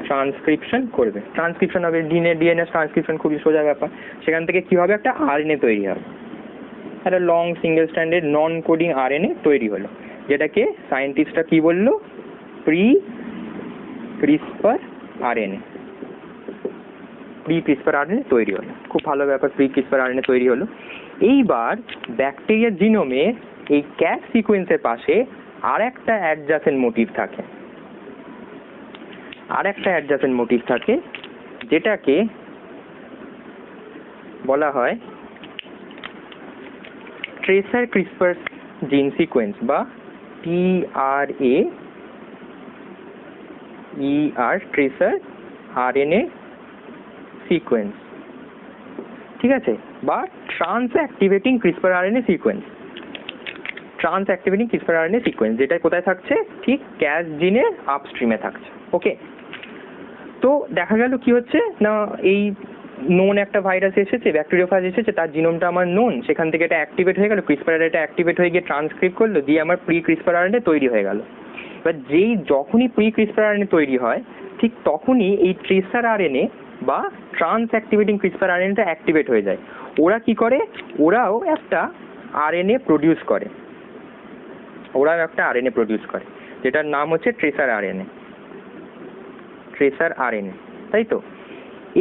ট্রান্সক্রিপশন হবে, ডিএনএ ট্রান্সক্রিপশন খুবই সোজা ব্যাপার, সেখান থেকে কি হবে, একটা আরএনএ তৈরি হবে, একটা লং সিঙ্গেল স্ট্যান্ডার্ড নন কোডিং আরএনএ তৈরি হলো, যেটাকে সায়েন্টিস্টরা কি বললো, প্রি ক্রিসপার আরএনএ তৈরি হলো। খুব ভালো ব্যাপার, প্রি ক্রিসপার আরএনএ তৈরি হলো। এইবার ব্যাকটেরিয়ার জিনোমে এই ক্যাস সিকোয়েন্সের পাশে আর একটা অ্যাডজাসেন্ট মোটিভ থাকে, যেটাকে বলা হয় ট্রেসার ক্রিসপার জিন সিকোয়েন্স বা TRAER, ট্রেসার আরএনএ সিকোয়েন্স। ঠিক আছে, বা trans activating CRISPR RNA sequence, যেটা কোথায় থাকছে, ঠিক ক্যাস জিনের আপস্ট্রিমে থাকছে। ওকে, তো দেখা গেল কি হচ্ছে না, এই নোন একটা ভাইরাস এসেছে, ব্যাকটেরিওফাজ এসেছে, তার জিনোমটা আমার নোন, সেখান থেকে এটা অ্যাক্টিভেট হয়ে গেল, ক্রিসপার আরএনএটা অ্যাক্টিভেট হয়ে গিয়ে ট্রান্সক্রিপ্ট করলো, দিয়ে আমার প্রি ক্রিসপার আরএনএ তৈরি হয়ে গেল। এবার যখনই প্রি ক্রিসপার আরএনএ তৈরি হয়, ঠিক তখনই এই ট্রেসার আরএনএ বা ট্রান্স অ্যাক্টিভেটিং ক্রিসপার আরএনএটা অ্যাক্টিভেট হয়ে যায়। ওরা কি করে, ওরাও একটা আরএনএ প্রডিউস করে, যেটার নাম হচ্ছে ট্রেসার আরএনএ, তাই তো।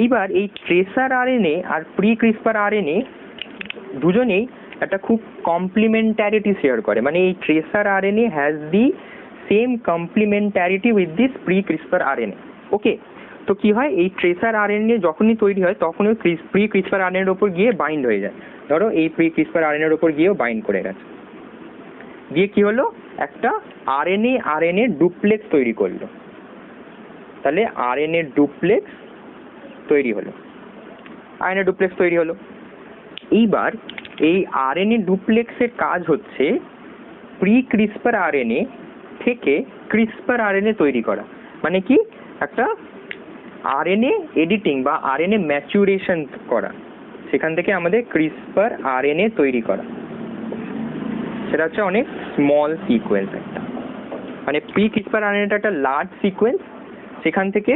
এইবার এই ট্রেসার আরএনএ আর প্রি ক্রিসপার আরএনএ দুজনেই একটা খুব কমপ্লিমেন্টারিটি শেয়ার করে, মানে এই tracer RNA has the same complementarity with this pre CRISPR RNA. Okay, তো কি হয়, এই ট্রেসার আরএনএ যখনই তৈরি হয় তখনই প্রি ক্রিসপার আরএনএর ওপর গিয়ে বাইন্ড হয়ে যায়, ধরো এই প্রি ক্রিসপার আরএনএর ওপর গিয়েও বাইন্ড করে গেছে, দিয়ে কি হলো, একটা আরএনএ ডুপ্লেক্স তৈরি করলো, তাহলে আরএনএ ডুপ্লেক্স তৈরি হলো। এইবার এই আরএনএ ডুপ্লেক্সের কাজ হচ্ছে প্রি ক্রিসপার আরএনএ থেকে ক্রিসপার আরএনএ তৈরি করা, মানে কি, একটা আরএনএ এডিটিং বা আরএনএ ম্যাচুরেশন করা, সেখান থেকে আমাদের ক্রিসপার আরএনএ তৈরি করা, সেটা হচ্ছে অনেক স্মল সিকোয়েন্স একটা, মানে প্রি ক্রিসপার আরএনএটা একটা লার্জ সিকোয়েন্স, সেখান থেকে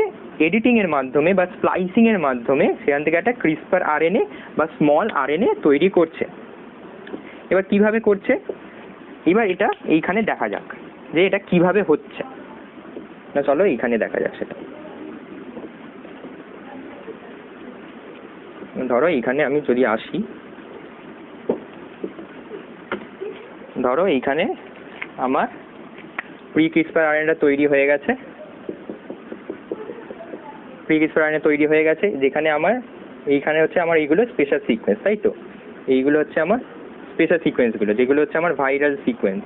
এডিটিং এর মাধ্যমে বা স্প্লাইসিং এর মাধ্যমে সেখান থেকে একটা ক্রিসপার আরএনএ বা স্মল আরএনএ তৈরি করছে। এবার কিভাবে করছে, এবার এটা এইখানে দেখা যাক যে এটা কিভাবে হচ্ছে। না চলো এইখানে দেখা যাক সেটা। ধরো এইখানে আমি যদি আসি, ধরো এইখানে আমার প্রি ক্রিসপার আরএনএটা তৈরি হয়ে গেছে, প্রি ক্রিসপার আরএনএ তৈরি হয়ে গেছে, যেখানে আমার এইখানে হচ্ছে আমার এইগুলো স্পেশাল সিকোয়েন্স, তাই তো? এইগুলো হচ্ছে আমার স্পেশাল সিকোয়েন্সগুলো, যেগুলো হচ্ছে আমার ভাইরাল সিকোয়েন্স,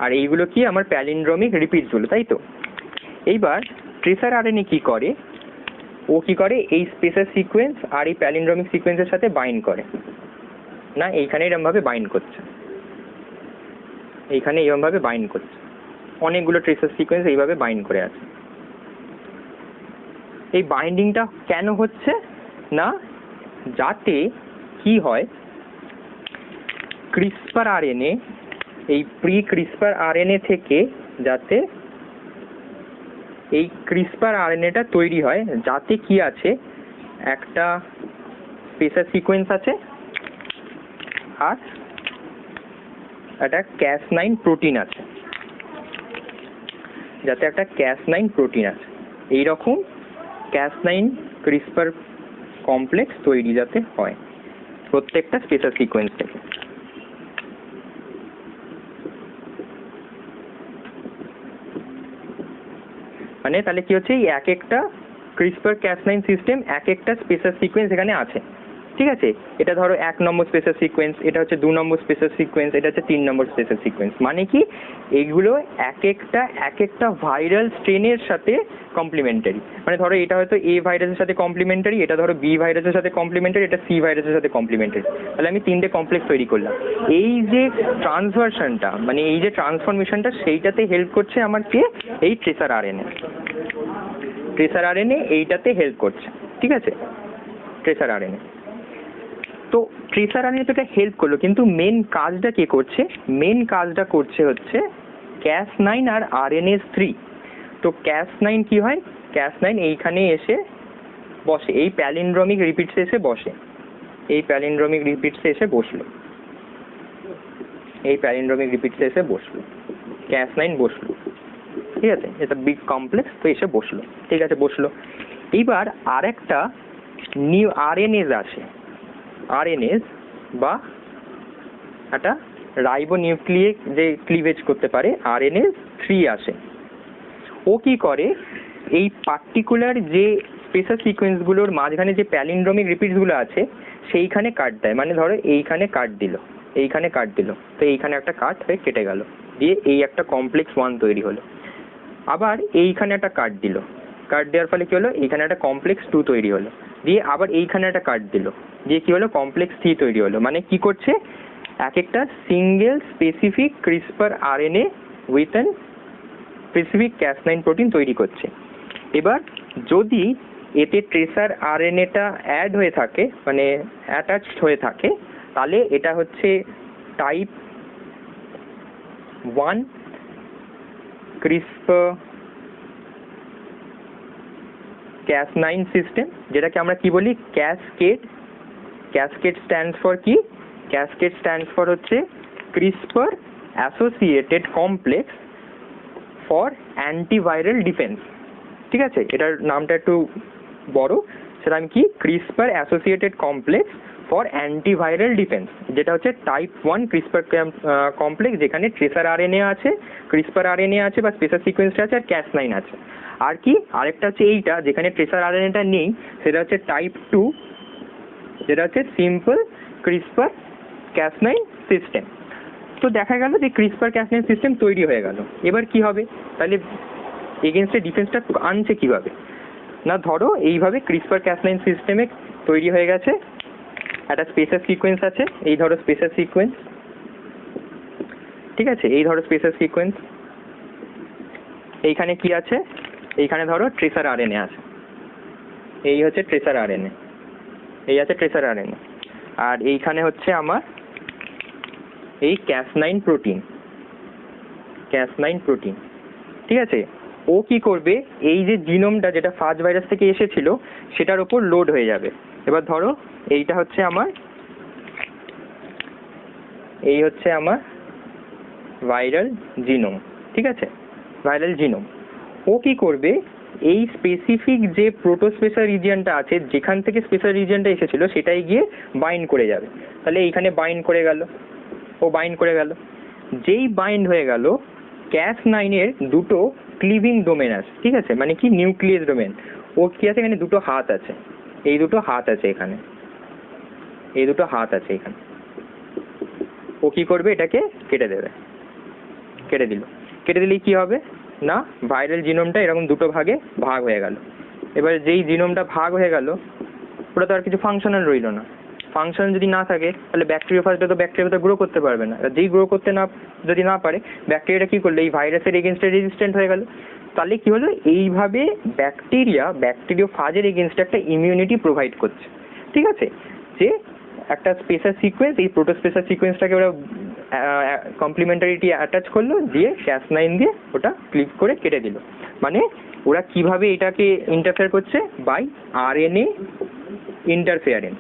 আর এইগুলো কি আমার প্যালিন্ড্রোমিক রিপিটসগুলো, তাই তো? এইবার ট্রেসার আরএনএ কি করে, ও কি করে এই স্পেশাল সিকোয়েন্স আর এই প্যালিন্ড্রোমিক সিকোয়েন্সের সাথে বাইন্ড করে, না এইখানে এরকমভাবে বাইন্ড করছে, এইখানে এইরকমভাবে বাইন্ড করছে, অনেকগুলো ট্রেসার সিকোয়েন্স এইভাবে বাইন্ড করে আছে। এই বাইন্ডিংটা কেন হচ্ছে না, যাতে কি হয় ক্রিসপার আরএনএ, এই প্রি ক্রিসপার আরএনএ থেকে যাতে এই ক্রিসপার আরএনএটা তৈরি হয়, যাতে কি আছে একটা স্পেশাল সিকোয়েন্স আছে আর একটা Cas9 প্রোটিন আছে, যাতে একটা Cas9 প্রোটিন আছে, এইরকম Cas9 ক্রিসপার কমপ্লেক্স তৈরি যাতে হয় প্রত্যেকটা স্পেশাল সিকোয়েন্স থেকে। মানে তাহলে কি হচ্ছে, এই এক একটা ক্রিসপার Cas9 সিস্টেম এক একটা স্পেশাল সিকোয়েন্স এখানে আছে, ঠিক আছে? এটা ধরো 1 নম্বর স্পেশাল সিকোয়েন্স, এটা হচ্ছে 2 নম্বর স্পেশাল সিকোয়েন্স, এটা হচ্ছে 3 নম্বর স্পেশাল সিকোয়েন্স। মানে কি এইগুলো এক একটা ভাইরাল স্ট্রেনের সাথে কমপ্লিমেন্টারি, মানে ধরো এটা হয়তো এ ভাইরাসের সাথে কমপ্লিমেন্টারি, এটা ধরো বি ভাইরাসের সাথে কমপ্লিমেন্টারি, এটা সি ভাইরাসের সাথে কমপ্লিমেন্টারি, তাহলে আমি 3টে কমপ্লেক্স তৈরি করলাম। এই যে ট্রান্সভার্সনটা, মানে এই যে ট্রান্সফরমেশনটা, সেইটাতে হেল্প করছে আমার কে, এই ট্রেসার আরএনএ। ট্রেসার আরএনএ এইটাতে হেল্প করছে, ঠিক আছে? ট্রেসার আরএনএ, তো ট্রেসার আরএনএ তো এটা হেল্প করলো, কিন্তু মেন কাজটা কে করছে? মেন কাজটা করছে হচ্ছে Cas9 আর RNase 3। তো Cas9 কি হয়, Cas9 এইখানে এসে বসে, এই প্যালিন্ড্রোমিক রিপিটসে এসে বসে, এই প্যালিন্ড্রোমিক রিপিটসে এসে বসলো, এই প্যালিন্ড্রোমিক রিপিটসে এসে বসলো, Cas9 বসলো, ঠিক আছে? এটা বিগ কমপ্লেক্স, তো এসে বসলো, ঠিক আছে? বসলো। এইবার আরেকটা নিউ RNase আসে, RNase বা একটা রাইবোনিউক্লিক যে ক্লিভেজ করতে পারে RNase 3 আসে। ও কি করে, এই পার্টিকুলার যে স্পেশাল সিকোয়েন্সগুলোর মাঝখানে যে প্যালিন্ড্রোমিক রিপিটসগুলো আছে সেইখানে কাট দেয়, মানে ধরো এইখানে কাট দিল, এইখানে কাট দিল, তো এইখানে একটা কাট হয়ে কেটে গেল, দিয়ে এই একটা কমপ্লেক্স 1 তৈরি হলো। আবার এইখানে একটা কাট দিল, কাট দেওয়ার ফলে কি হলো, এইখানে একটা কমপ্লেক্স 2 তৈরি হলো, দিয়ে আবার এইখানে একটা কাট দিল, দিয়ে কি হলো, কমপ্লেক্স 3 তৈরি হলো। মানে কি করছে, এক একটা single specific CRISPR RNA with an specific Cas9 protein তৈরি করছে। এবার যদি এতে ট্রেসার আরএনএটা অ্যাড হয়ে থাকে, মানে অ্যাটাচড হয়ে থাকে, তাহলে এটা হচ্ছে টাইপ 1 ক্রিসপার Cas9 সিস্টেম, যেটাকে আমরা কি বলি, ক্যাসকেড। ক্যাসকেড স্ট্যান্ডস ফর কি, ক্যাসকেড স্ট্যান্ডস ফর হচ্ছে CRISPR associated complex for antiviral defence, ঠিক আছে? এটার নামটা একটু বড়, সেটা আমি কি, CRISPR associated complex for antiviral defence, যেটা হচ্ছে টাইপ 1 ক্রিসপার কমপ্লেক্স, যেখানে ট্রেসার আরএনএ আছে, ক্রিসপার আরএনএ আছে বা স্পেশাল সিকোয়েন্সটা আছে, আর Cas9 আছে। আর কি আরেকটা হচ্ছে এইটা, যেখানে ট্রেসার আরএনএটা নেই, সেটা হচ্ছে টাইপ 2, যেটা হচ্ছে সিম্পল ক্রিসপার Cas9 সিস্টেম। তো দেখা গেল যে ক্রিসপার Cas9 সিস্টেম তৈরি হয়ে গেল। এবার কি হবে, তাহলে এগেনস্টে ডিফেন্সটা আনছে কিভাবে না, ধরো এইভাবে ক্রিসপার Cas9 সিস্টেমে তৈরি হয়ে গেছে, একটা স্পেশাল সিকোয়েন্স আছে, এই ধরো স্পেশাল সিকোয়েন্স, ঠিক আছে? এই ধরো স্পেশাল সিকোয়েন্স, এইখানে কি আছে, এইখানে ধরো ট্রেসার আরএনএ আছে, এই হচ্ছে ট্রেসার আরএনএ, এই আছে ট্রেসার আরএনএ। আর এইখানে হচ্ছে আমার এই Cas9 প্রোটিন, Cas9 প্রোটিন, ঠিক আছে। ও কি করবে, এই যে জিনোমটা যেটা ফাজ ভাইরাস থেকে এসেছিল সেটার ওপর লোড হয়ে যাবে। এবার ধরো এইটা হচ্ছে আমার, এই হচ্ছে আমার ভাইরাল জিনোম, ঠিক আছে, ভাইরাল জিনোম। ও কি করবে, এই স্পেসিফিক যে প্রোটোস্পেসার রিজিয়নটা আছে, যেখান থেকে স্পেসার রিজিয়নটা এসেছিল সেটাই গিয়ে বাইন্ড করে যাবে। তাহলে এইখানে বাইন্ড করে গেল, ও বাইন্ড করে গেল। যেই বাইন্ড হয়ে গেল, Cas9 এর দুটো ক্লিভিং ডোমেন আছে, ঠিক আছে, মানে কি নিউক্লিয়াস ডোমেন। ও কি আছে, এখানে দুটো হাত আছে, এই দুটো হাত আছে এখানে, এই দুটো হাত আছে এখানে। ও কি করবে, এটাকে কেটে দেবে, কেটে দিল। কেটে দিলেই কি হবে না, ভাইরাল জিনোমটা এরকম দুটো ভাগে ভাগ হয়ে গেল। এবার যেই জিনোমটা ভাগ হয়ে গেল, ওটা তো আর কিছু ফাংশনাল রইল না। ফাংশন যদি না থাকে তাহলে ব্যাকটেরিওফাজটা তো ব্যাকটেরিয়া গ্রো করতে পারবে না। যেই গ্রো করতে না, যদি না পারে, ব্যাকটেরিয়াটা কি করলো, এই ভাইরাসের এগেনস্টে রেজিস্ট্যান্ট হয়ে গেল। তাহলে কি হলো, এইভাবে ব্যাকটেরিওফাজের এগেনস্টে একটা ইমিউনিটি প্রোভাইড করছে, ঠিক আছে। যে একটা স্পেসার সিকোয়েন্স, এই প্রোটোস্পেসার সিকোয়েন্সটাকে ওরা কমপ্লিমেন্টারিটি অ্যাটাচ করলো, দিয়ে Cas9 দিয়ে ওটা ক্লিক করে কেটে দিল। মানে ওরা কিভাবে এটাকে ইন্টারফেয়ার করছে, বাই আরএনএ ইন্টারফেয়ারেন্স।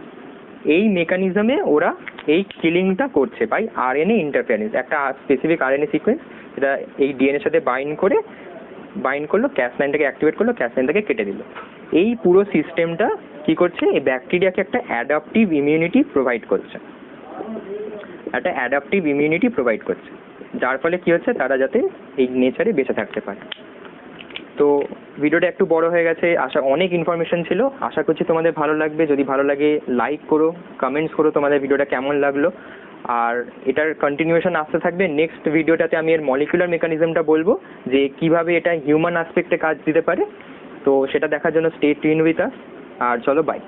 এই মেকানিজমে ওরা এই কিলিংটা করছে, বাই আরএনএ ইন্টারফেয়ারেন্স। একটা স্পেসিফিক আরএনএ সিকোয়েন্স যেটা এই ডিএনএর সাথে বাইন্ড করলো, Cas9টাকে অ্যাক্টিভেট করলো, Cas9টাকে কেটে দিল। এই পুরো সিস্টেমটা কি করছে, এই ব্যাকটেরিয়াকে একটা অ্যাডাপটিভ ইমিউনিটি প্রোভাইড করছে, একটা অ্যাডাপটিভ ইমিউনিটি প্রোভাইড করছে, যার ফলে কি হচ্ছে, তারা যাতে এই নেচারে বেঁচে থাকতে পারে। তো ভিডিওটা একটু বড় হয়ে গেছে, অনেক ইনফরমেশন ছিল। আশা করছি তোমাদের ভালো লাগবে। যদি ভালো লাগে লাইক করো, কমেন্টস করো তোমাদের ভিডিওটা কেমন লাগলো। আর এটার কন্টিনিউয়েশন আসতে থাকবে। নেক্সট ভিডিওটাতে আমি এর মলিকুলার মেকানিজমটা বলবো, যে কিভাবে এটা হিউম্যান অ্যাসপেক্টে কাজ দিতে পারে। তো সেটা দেখার জন্য স্টে টিউন উইথ আস। আর চলো, বাই।